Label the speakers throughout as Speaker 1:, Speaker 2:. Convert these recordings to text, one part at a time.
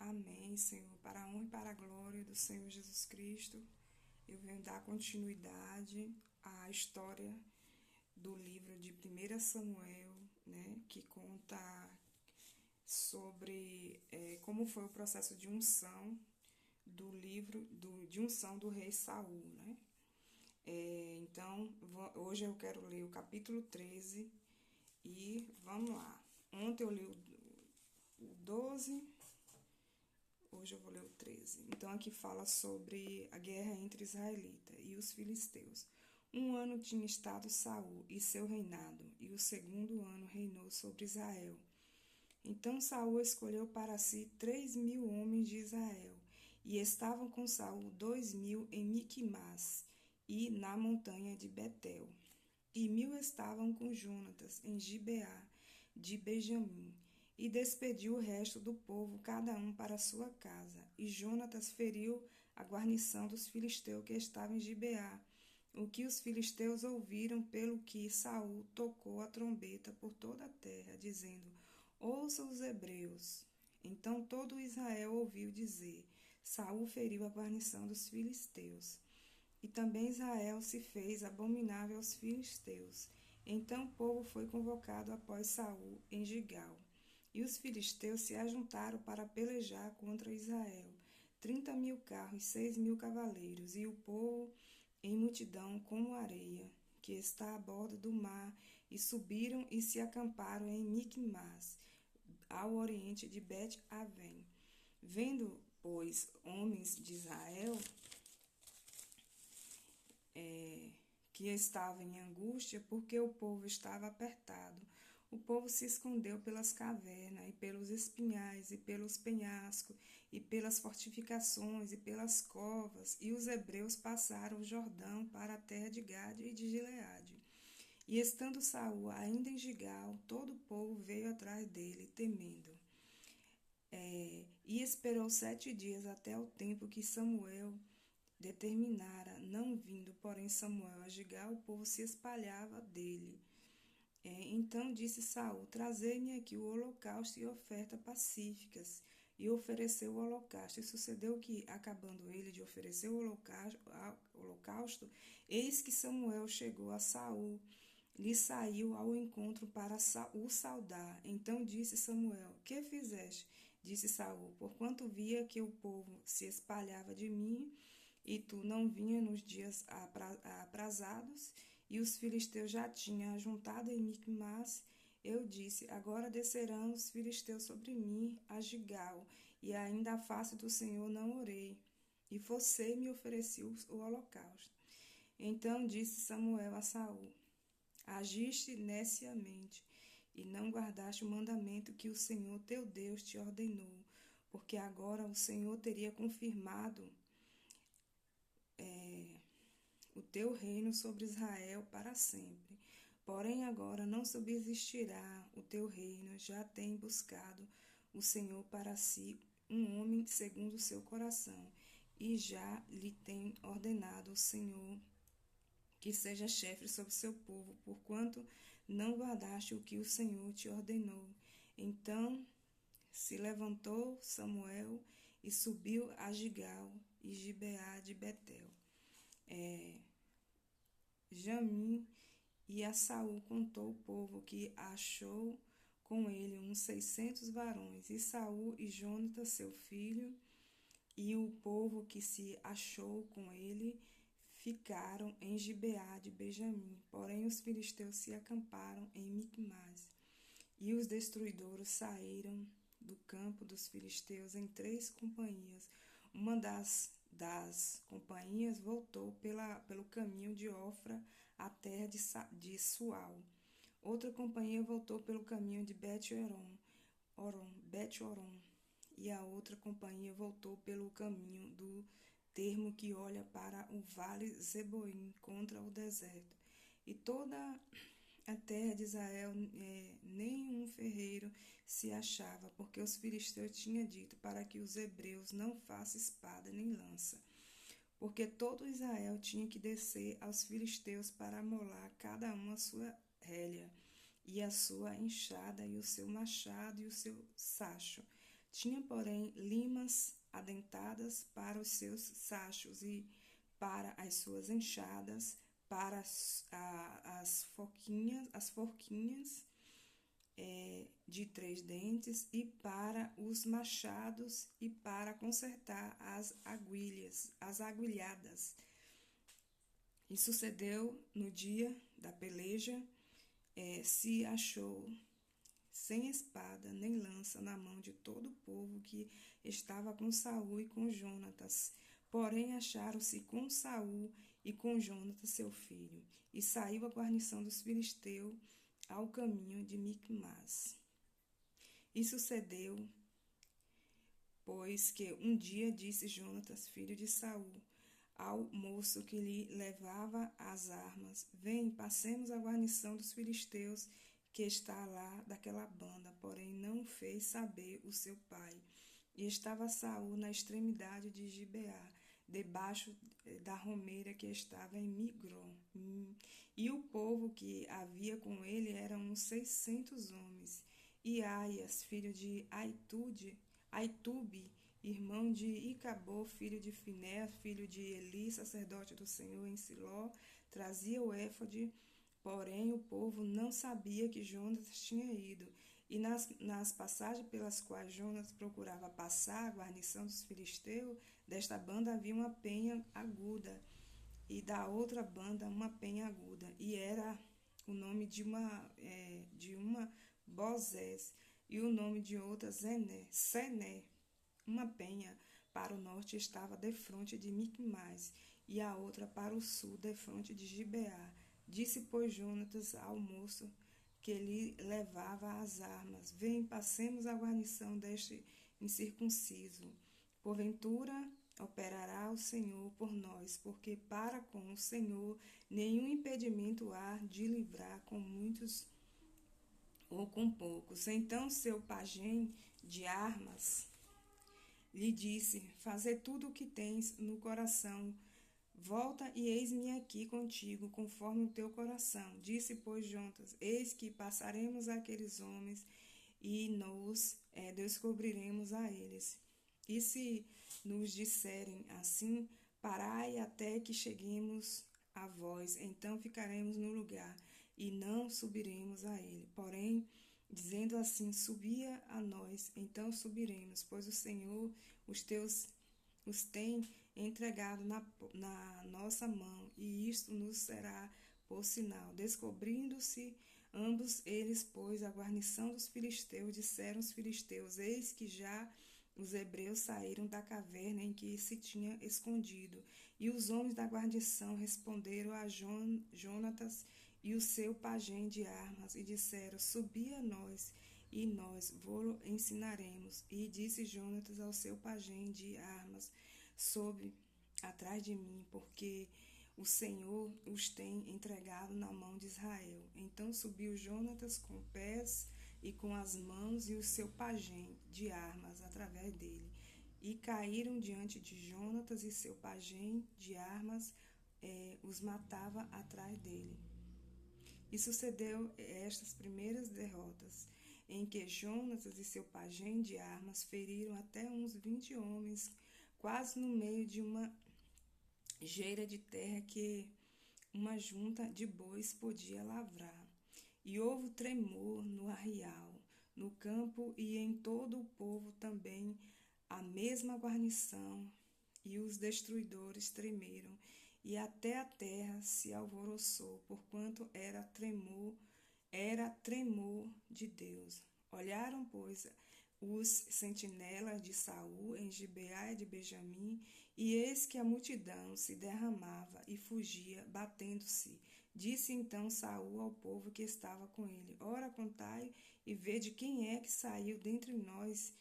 Speaker 1: Amém, Senhor. Para a honra e para a glória do Senhor Jesus Cristo, eu venho dar continuidade à história do livro de 1 Samuel, né, que conta sobre como foi o processo de unção do livro de unção do rei Saul, né? Então, hoje eu quero ler o capítulo 13 e vamos lá. Ontem eu li o 12, hoje eu vou ler o 13. Então, aqui fala sobre a guerra entre israelitas e os filisteus. Um ano tinha estado Saul e seu reinado, e o segundo ano reinou sobre Israel. Então Saul escolheu para si 3.000 homens de Israel, e estavam com Saul 2.000 em Miquimás e na montanha de Betel, e 1.000 estavam com Jonatas em Gibeá de Benjamim. E despediu o resto do povo, cada um para sua casa. E Jonatas feriu a guarnição dos filisteus que estavam em Gibeá, o que os filisteus ouviram, pelo que Saul tocou a trombeta por toda a terra, dizendo: ouçam os hebreus. Então todo Israel ouviu dizer: Saul feriu a guarnição dos filisteus. E também Israel se fez abominável aos filisteus. Então o povo foi convocado após Saul em Gigal. E os filisteus se ajuntaram para pelejar contra Israel, 30.000 carros e 6.000 cavaleiros, e o povo em multidão como areia, que está à borda do mar, e subiram e se acamparam em Miquimás, ao oriente de Bet-Aven. Vendo, pois, homens de Israel que estavam em angústia, porque o povo estava apertado, o povo se escondeu pelas cavernas, e pelos espinhais, e pelos penhascos, e pelas fortificações, e pelas covas, e os hebreus passaram o Jordão para a terra de Gade e de Gileade. E estando Saul ainda em Gigal, todo o povo veio atrás dele, temendo. E esperou 7 dias até o tempo que Samuel determinara, não vindo, porém, Samuel a Gigal, o povo se espalhava dele. Então disse Saul: trazei-me aqui o holocausto e oferta pacíficas. E ofereceu o holocausto. E sucedeu que, acabando ele de oferecer o holocausto, eis que Samuel chegou a Saul, lhe saiu ao encontro para o saudar. Então disse Samuel: que fizeste? Disse Saul: porquanto via que o povo se espalhava de mim, e tu não vinha nos dias aprazados, e os filisteus já tinham ajuntado em Miquimás, eu disse: agora descerão os filisteus sobre mim a Gigal, e ainda a face do Senhor não orei, e você me ofereceu o holocausto. Então disse Samuel a Saul: agiste neciamente, e não guardaste o mandamento que o Senhor teu Deus te ordenou, porque agora o Senhor teria confirmado o teu reino sobre Israel para sempre. Porém agora não subsistirá o teu reino, já tem buscado o Senhor para si um homem segundo o seu coração, e já lhe tem ordenado o Senhor que seja chefe sobre seu povo, porquanto não guardaste o que o Senhor te ordenou. Então se levantou Samuel e subiu a Gigal e Gibeá de Betel. Jamim, e a Saul contou o povo que achou com ele uns 600 varões, e Saul e Jonatas seu filho, e o povo que se achou com ele ficaram em Gibeá de Benjamim. Porém os filisteus se acamparam em Miquimás, e os destruidores saíram do campo dos filisteus em 3 companhias. Uma das companhias voltou pelo caminho de Ofra à terra de Sual. Outra companhia voltou pelo caminho de Bet-Horon, e a outra companhia voltou pelo caminho do termo que olha para o vale Zeboim, contra o deserto. E toda a terra de Israel, nenhum ferreiro se achava, porque os filisteus tinham dito para que os hebreus não façam espada nem lança, porque todo Israel tinha que descer aos filisteus para amolar cada um a sua relha, e a sua enxada, e o seu machado, e o seu sacho. Tinha, porém, limas adentadas para os seus sachos e para as suas enxadas, para as forquinhas de 3 dentes, e para os machados, e para consertar as aguilhadas. E sucedeu no dia da peleja, se achou sem espada nem lança na mão de todo o povo que estava com Saul e com Jonatas. Porém acharam-se com Saul e com Jonatas seu filho. E saiu a guarnição dos filisteus ao caminho de Micmas. E sucedeu, pois, que um dia disse Jonatas, filho de Saul, ao moço que lhe levava as armas: Vem, passemos a guarnição dos filisteus que está lá daquela banda. Porém não fez saber o seu pai. E estava Saul na extremidade de Gibeá, debaixo da romeira que estava em Migron. E o povo que havia com ele eram uns 600 homens. E Aias, filho de Aitube, irmão de Icabô, filho de Finé, filho de Eli, sacerdote do Senhor em Siló, trazia o éfode. Porém o povo não sabia que Jonatas tinha ido. E nas passagens pelas quais Jonatas procurava passar a guarnição dos filisteus, desta banda havia uma penha aguda, e da outra banda uma penha aguda, e era o nome de uma Bozés, e o nome de outra Sené. Uma penha para o norte estava defronte de Micmas, e a outra para o sul defronte de Gibeá. Disse, pois, Jonatas ao moço que lhe levava as armas: Vem, passemos a guarnição deste incircunciso. Porventura operará o Senhor por nós, porque para com o Senhor nenhum impedimento há de livrar com muitos ou com poucos. Então seu pajem de armas lhe disse: Faze tudo o que tens no coração. Volta e eis-me aqui contigo, conforme o teu coração. Disse, pois, Jonatas: Eis que passaremos aqueles homens e nos descobriremos a eles. E se nos disserem assim: Parai até que cheguemos a vós, então ficaremos no lugar e não subiremos a ele. Porém, dizendo assim: Subia a nós, então subiremos, pois o Senhor os tem entregado na nossa mão, e isto nos será por sinal. Descobrindo-se ambos eles, pois, a guarnição dos filisteus, disseram os filisteus: Eis que já os hebreus saíram da caverna em que se tinha escondido. E os homens da guarnição responderam a Jonatas e o seu pajem de armas, e disseram: Subi a nós, e nós vô-lo ensinaremos. E disse Jonatas ao seu pajem de armas: Sobe atrás de mim, porque o Senhor os tem entregado na mão de Israel. Então subiu Jonatas com pés e com as mãos, e o seu pajem de armas através dele. E caíram diante de Jonatas, e seu pajem de armas os matava atrás dele. E sucedeu estas primeiras derrotas, em que Jonatas e seu pajem de armas feriram até uns 20 homens, quase no meio de uma geira de terra que uma junta de bois podia lavrar. E houve tremor no arraial, no campo e em todo o povo também, a mesma guarnição, e os destruidores tremeram, e até a terra se alvoroçou, porquanto era tremor de Deus. Olharam, pois, os sentinelas de Saul em Gibeá de Benjamim, e eis que a multidão se derramava e fugia, batendo-se. Disse então Saul ao povo que estava com ele: Ora, contai e vede quem é que saiu dentre nós.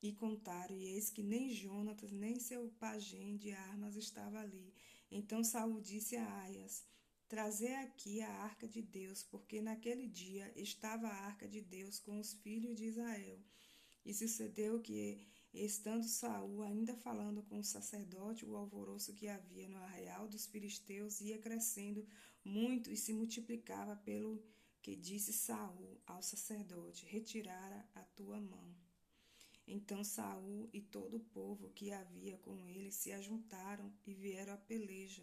Speaker 1: E contaram, e eis que nem Jonatas, nem seu pajem de armas estava ali. Então Saul disse a Aias: Trazei aqui a arca de Deus, porque naquele dia estava a arca de Deus com os filhos de Israel. E sucedeu que, estando Saul ainda falando com o sacerdote, o alvoroço que havia no arraial dos filisteus ia crescendo muito e se multiplicava, pelo que disse Saul ao sacerdote: Retirara a tua mão. Então Saul e todo o povo que havia com ele se ajuntaram e vieram à peleja.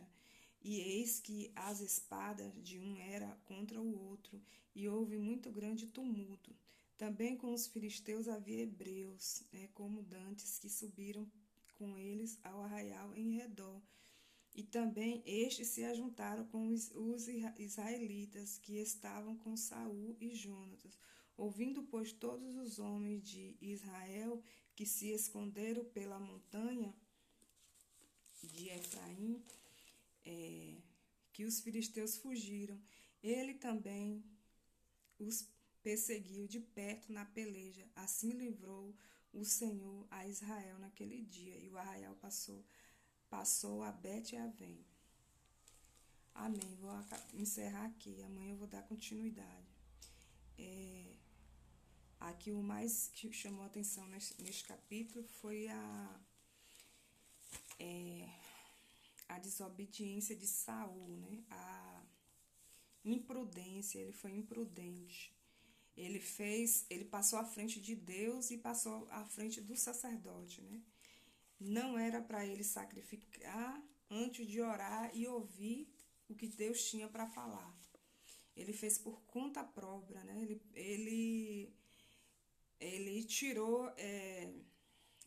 Speaker 1: E eis que as espadas de um era contra o outro, e houve muito grande tumulto. Também com os filisteus havia hebreus, como dantes, que subiram com eles ao arraial em redor. E também estes se ajuntaram com os israelitas que estavam com Saul e Jonatas. Ouvindo, pois, todos os homens de Israel que se esconderam pela montanha de Efraim, que os filisteus fugiram, ele também os perseguiu de perto na peleja. Assim livrou o Senhor a Israel naquele dia, e o arraial passou a Bet-Avém. Amém. Vou encerrar aqui. Amanhã eu vou dar continuidade. Aqui o mais que chamou a atenção neste capítulo foi a desobediência de Saul, né? A imprudência, ele foi imprudente. Ele passou à frente de Deus e passou à frente do sacerdote, né? Não era para ele sacrificar antes de orar e ouvir o que Deus tinha para falar. Ele fez por conta própria, né? Ele tirou,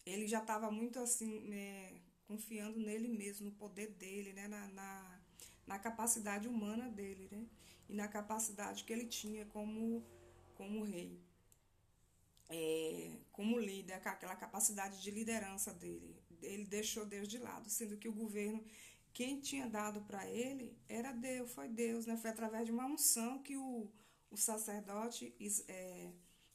Speaker 1: ele já estava muito assim, confiando nele mesmo, no poder dele, né? Na capacidade humana dele, né? E na capacidade que ele tinha como rei. Como líder, aquela capacidade de liderança dele. Ele deixou Deus de lado, sendo que o governo, quem tinha dado para ele era Deus, foi Deus, né? Foi através de uma unção que o sacerdote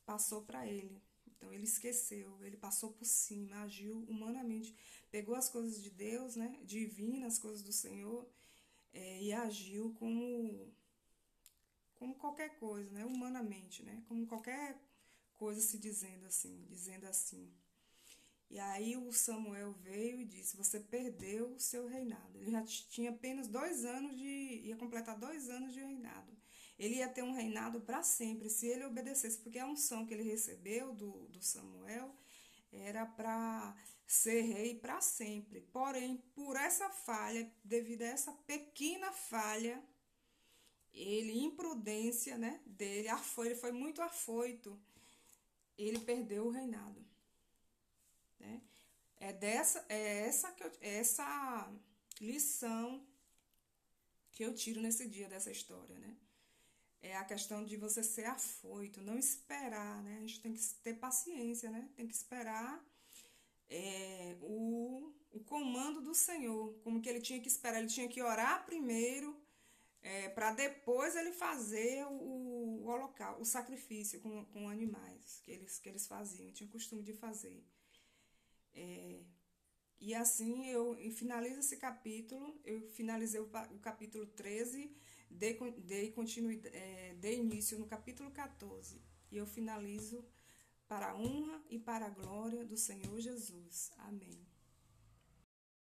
Speaker 1: passou para ele. Então ele esqueceu, ele passou por cima, agiu humanamente, pegou as coisas de Deus, né? Divinas, as coisas do Senhor, e agiu como qualquer coisa, né? Humanamente, né? Como qualquer coisa se dizendo assim. E aí o Samuel veio e disse: você perdeu o seu reinado. Ele já tinha apenas ia completar 2 anos de reinado. Ele ia ter um reinado para sempre, se ele obedecesse, porque a unção que ele recebeu do Samuel era para ser rei para sempre. Porém, por essa falha, devido a essa pequena falha, imprudência, né, dele, ele foi muito afoito, ele perdeu o reinado, né? Essa lição que eu tiro nesse dia dessa história, né? É a questão de você ser afoito, não esperar, né? A gente tem que ter paciência, né? Tem que esperar o comando do Senhor, como que ele tinha que esperar, ele tinha que orar primeiro, para depois ele fazer o holocausto, o sacrifício com animais que eles faziam, tinha costume de fazer. E assim eu finalizo esse capítulo, eu finalizei o capítulo 13, dei início no capítulo 14, e eu finalizo para a honra e para a glória do Senhor Jesus. Amém.